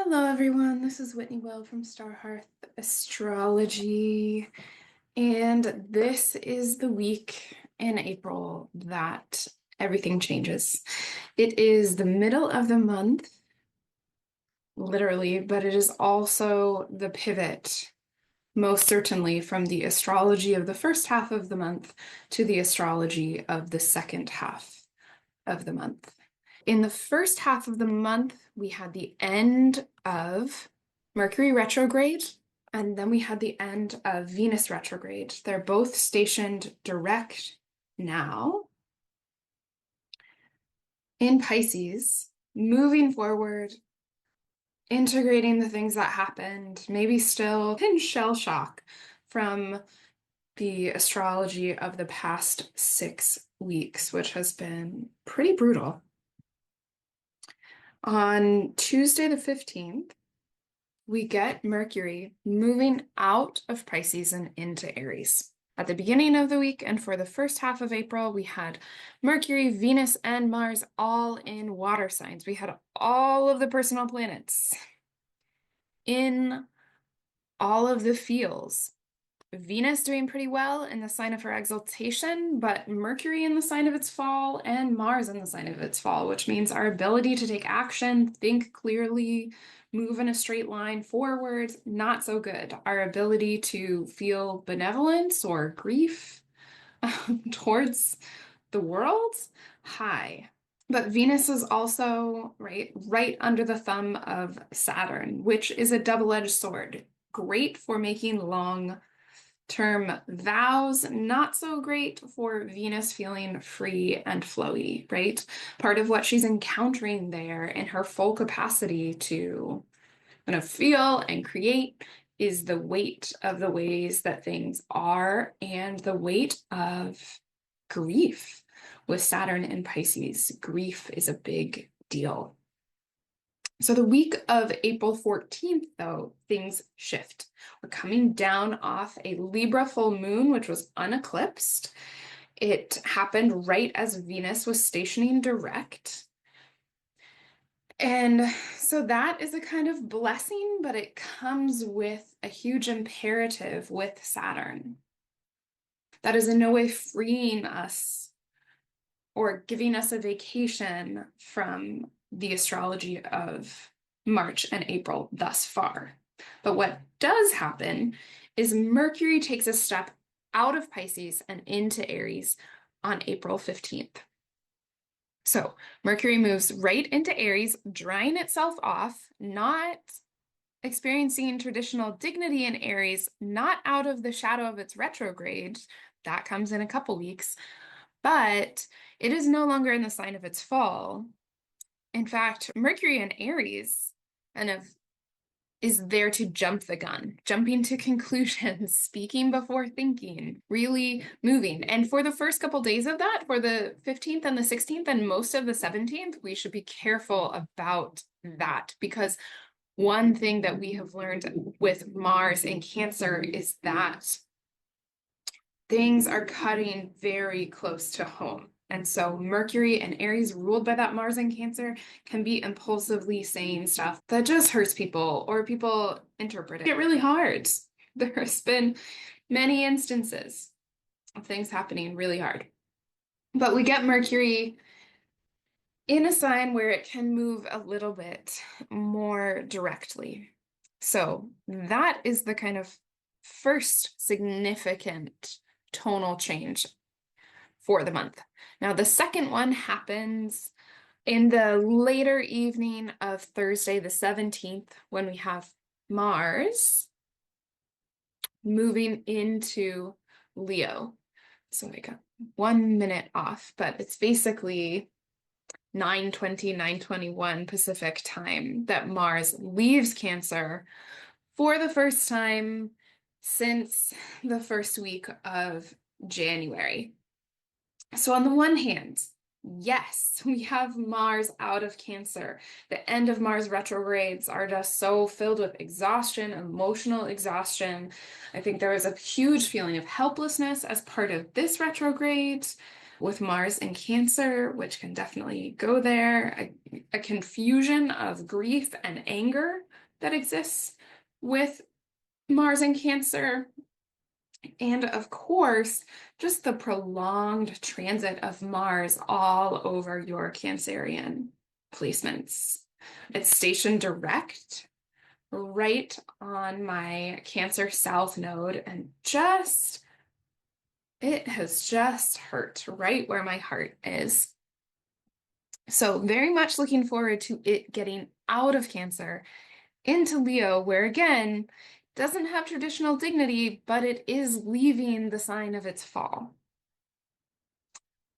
Hello, everyone. This is Whitney Will from Star Hearth Astrology, and this is the week in April that everything changes. It is the middle of the month, literally, but it is also the pivot, most certainly, from the astrology of the first half of the month to the astrology of the second half of the month. In the first half of the month, we had the end of Mercury retrograde, and then we had the end of Venus retrograde. They're both stationed direct now in Pisces, moving forward, integrating the things that happened, maybe still in shell shock from the astrology of the past 6 weeks, which has been pretty brutal. On Tuesday the 15th, we get Mercury moving out of Pisces and into Aries. At the beginning of the week and for the first half of April, we had Mercury, Venus, and Mars all in water signs. We had all of the personal planets in all of the feels. Venus doing pretty well in the sign of her exaltation, but Mercury in the sign of its fall and Mars in the sign of its fall, which means our ability to take action, think clearly, move in a straight line forward, not so good. Our ability to feel benevolence or grief towards the world, high. But Venus is also right under the thumb of Saturn, which is a double-edged sword. Great for making long-term vows, not so great for Venus feeling free and flowy, right? Part of what she's encountering there in her full capacity to kind of feel and create is the weight of the ways that things are and the weight of grief. With Saturn in Pisces, grief is a big deal. So the week of April 14th, though, things shift. We're coming down off a Libra full moon, which was uneclipsed. It happened right as Venus was stationing direct. And so that is a kind of blessing, but it comes with a huge imperative with Saturn. That is in no way freeing us or giving us a vacation from the astrology of March and April thus far. But what does happen is Mercury takes a step out of Pisces and into Aries on April 15th. So Mercury moves right into Aries, drying itself off, not experiencing traditional dignity in Aries, not out of the shadow of its retrograde. That comes in a couple weeks, but it is no longer in the sign of its fall. In fact, Mercury in Aries kind of is there to jump the gun, jumping to conclusions, speaking before thinking, really moving. And for the first couple days of that, for the 15th and the 16th and most of the 17th, we should be careful about that, because one thing that we have learned with Mars in Cancer is that things are cutting very close to home. And so Mercury and Aries, ruled by that Mars in Cancer, can be impulsively saying stuff that just hurts people, or people interpret it really hard. There's been many instances of things happening really hard. But we get Mercury in a sign where it can move a little bit more directly. So that is the kind of first significant tonal change for the month. Now, the second one happens in the later evening of Thursday, the 17th, when we have Mars moving into Leo. So I got 1 minute off, but it's basically 9:20, 9:21 Pacific time that Mars leaves Cancer for the first time since the first week of January. So on the one hand, yes, we have Mars out of Cancer. The end of Mars retrogrades are just so filled with exhaustion, emotional exhaustion. I think there was a huge feeling of helplessness as part of this retrograde with Mars in Cancer, which can definitely go there. A confusion of grief and anger that exists with Mars in Cancer. And of course, just the prolonged transit of Mars all over your Cancerian placements. It's stationed direct right on my Cancer South node, and it has just hurt right where my heart is. So very much looking forward to it getting out of Cancer into Leo, where again, doesn't have traditional dignity, but it is leaving the sign of its fall.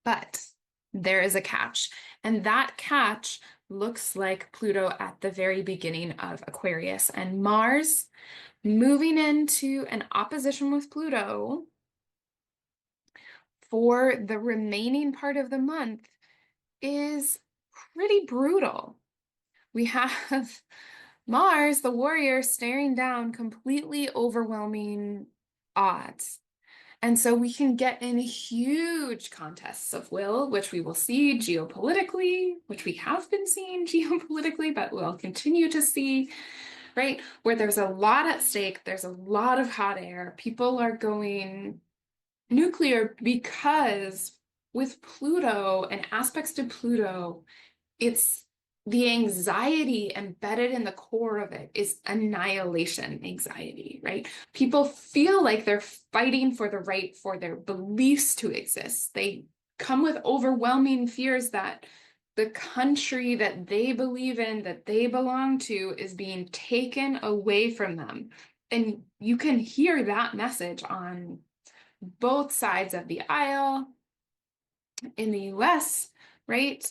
But there is a catch, and that catch looks like Pluto at the very beginning of Aquarius, and Mars moving into an opposition with Pluto for the remaining part of the month is pretty brutal. We have Mars, the warrior, staring down completely overwhelming odds. And so we can get in huge contests of will, which we will see geopolitically, which we have been seeing geopolitically, but we'll continue to see, right? Where there's a lot at stake, there's a lot of hot air. People are going nuclear because with Pluto and aspects to Pluto, it's the anxiety embedded in the core of it is annihilation anxiety, right? People feel like they're fighting for the right for their beliefs to exist. They come with overwhelming fears that the country that they believe in, that they belong to, is being taken away from them. And you can hear that message on both sides of the aisle in the US, right?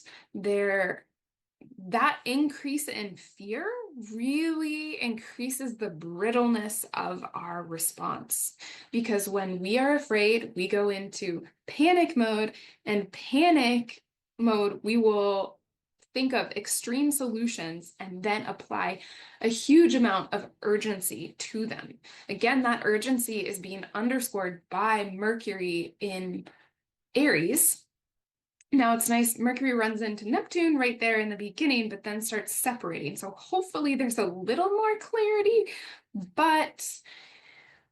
That increase in fear really increases the brittleness of our response. Because when we are afraid, we go into panic mode, and panic mode, we will think of extreme solutions and then apply a huge amount of urgency to them. Again, that urgency is being underscored by Mercury in Aries. Now it's nice, Mercury runs into Neptune right there in the beginning, but then starts separating. So hopefully there's a little more clarity, but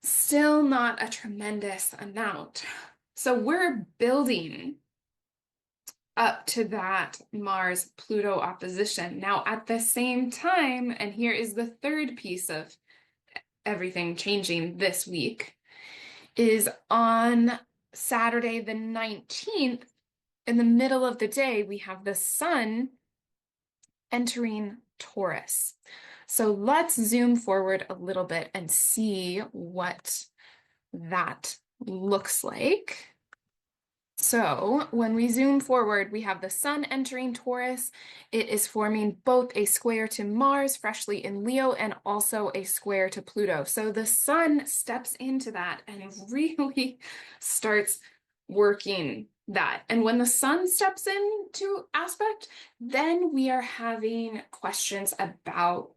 still not a tremendous amount. So we're building up to that Mars-Pluto opposition. Now at the same time, and here is the third piece of everything changing this week, is on Saturday the 19th, in the middle of the day, we have the sun entering Taurus. So let's zoom forward a little bit and see what that looks like. So when we zoom forward, we have the sun entering Taurus. It is forming both a square to Mars, freshly in Leo, and also a square to Pluto. So the sun steps into that and really starts working that. And when the sun steps into aspect, then we are having questions about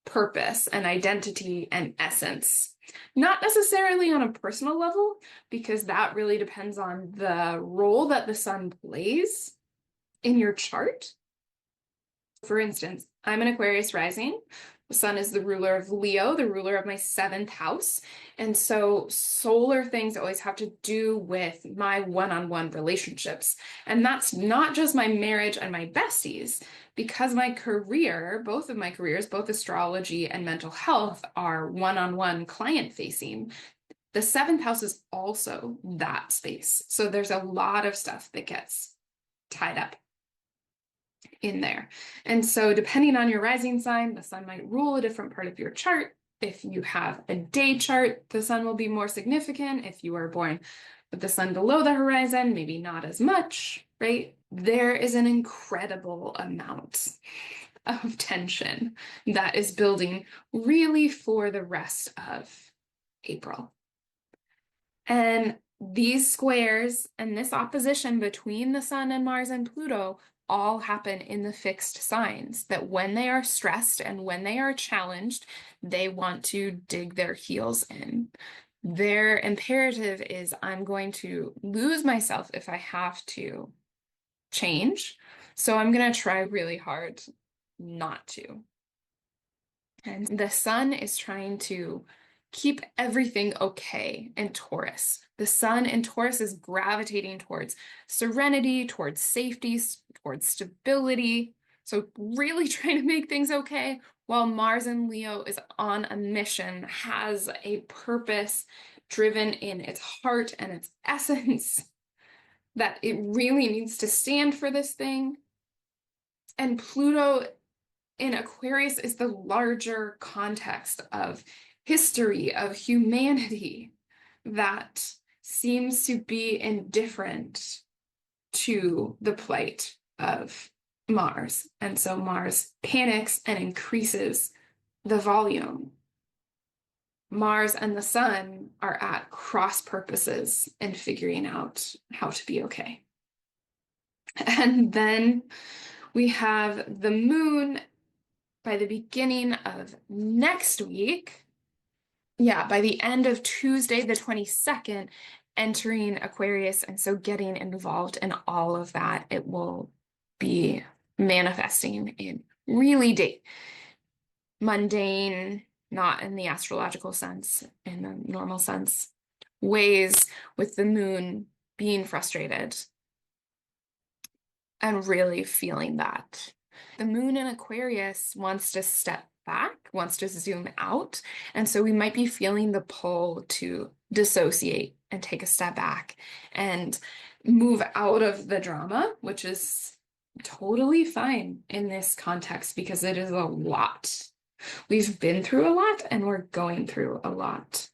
purpose and identity and essence. Not necessarily on a personal level, because that really depends on the role that the sun plays in your chart. For instance, I'm an Aquarius rising. The sun is the ruler of Leo, the ruler of my 7th house. And so solar things always have to do with my one-on-one relationships. And that's not just my marriage and my besties, because my career, both of my careers, both astrology and mental health, are one-on-one client facing. The 7th house is also that space. So there's a lot of stuff that gets tied up in there. And so depending on your rising sign, the sun might rule a different part of your chart. If you have a day chart, the sun will be more significant. If you are born with the sun below the horizon, maybe not as much, right? There is an incredible amount of tension that is building really for the rest of April. And these squares and this opposition between the sun and Mars and Pluto all happen in the fixed signs, that when they are stressed and when they are challenged, they want to dig their heels in. Their imperative is, I'm going to lose myself if I have to change. So I'm going to try really hard not to. And the sun is trying to keep everything okay in Taurus. The sun in Taurus is gravitating towards serenity, towards safety, towards stability. So really trying to make things okay, while Mars in Leo is on a mission, has a purpose driven in its heart and its essence, that it really needs to stand for this thing. And Pluto in Aquarius is the larger context of history, of humanity, that seems to be indifferent to the plight of Mars. And so Mars panics and increases the volume. Mars and the sun are at cross purposes in figuring out how to be okay. And then we have the moon by the beginning of next week. Yeah, by the end of Tuesday, the 22nd, entering Aquarius. And so getting involved in all of that, it will be manifesting in really mundane, not in the astrological sense, in the normal sense, ways, with the moon being frustrated and really feeling that. The moon in Aquarius wants to step back, wants to zoom out. And so we might be feeling the pull to dissociate and take a step back and move out of the drama, which is totally fine in this context because it is a lot. We've been through a lot and we're going through a lot,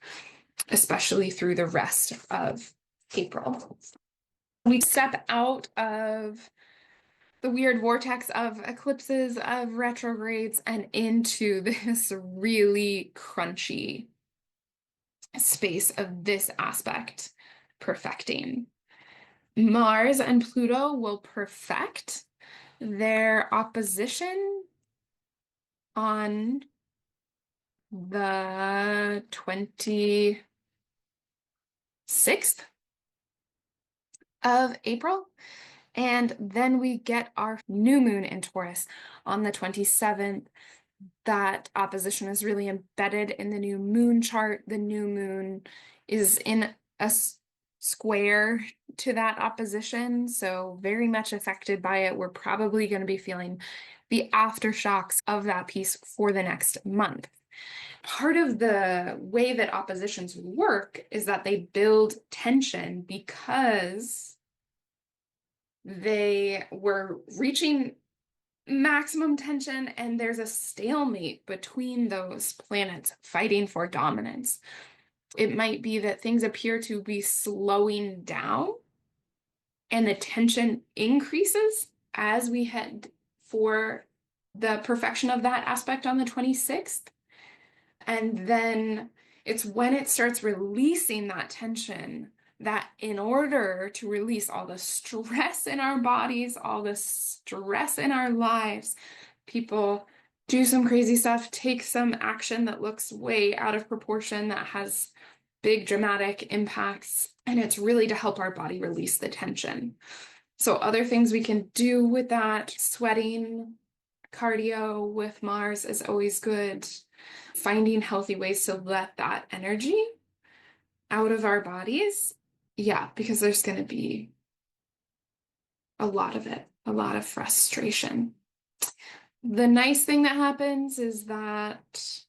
especially through the rest of April. We step out of the weird vortex of eclipses, of retrogrades, and into this really crunchy space of this aspect perfecting. Mars and Pluto will perfect their opposition on the 26th of April. And then we get our new moon in Taurus on the 27th. That opposition is really embedded in the new moon chart. The new moon is in a square to that opposition, so very much affected by it. We're probably going to be feeling the aftershocks of that piece for the next month. Part of the way that oppositions work is that they build tension because they were reaching maximum tension and there's a stalemate between those planets fighting for dominance. It might be that things appear to be slowing down and the tension increases as we head for the perfection of that aspect on the 26th. And then it's when it starts releasing that tension that in order to release all the stress in our bodies, all the stress in our lives, people do some crazy stuff, take some action that looks way out of proportion, that has big dramatic impacts, and it's really to help our body release the tension. So other things we can do with that, sweating, cardio with Mars is always good. Finding healthy ways to let that energy out of our bodies. Yeah, because there's going to be a lot of it, a lot of frustration. The nice thing that happens is that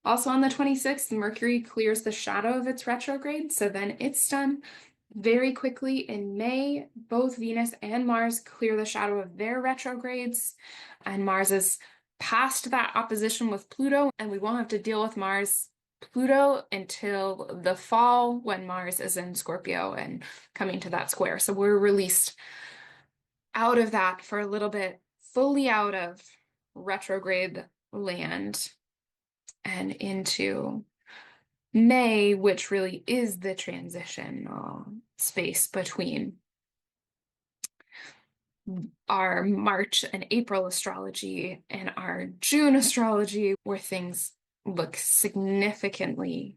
also on the 26th, Mercury clears the shadow of its retrograde, so then it's done very quickly. In May, both Venus and Mars clear the shadow of their retrogrades, and Mars is past that opposition with Pluto, and we won't have to deal with Mars-Pluto until the fall when Mars is in Scorpio and coming to that square. So we're released out of that for a little bit, fully out of retrograde land and into May, which really is the transitional space between our March and April astrology and our June astrology, where things look significantly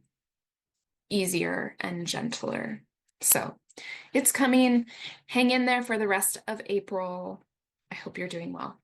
easier and gentler. So it's coming. Hang in there for the rest of April. I hope you're doing well.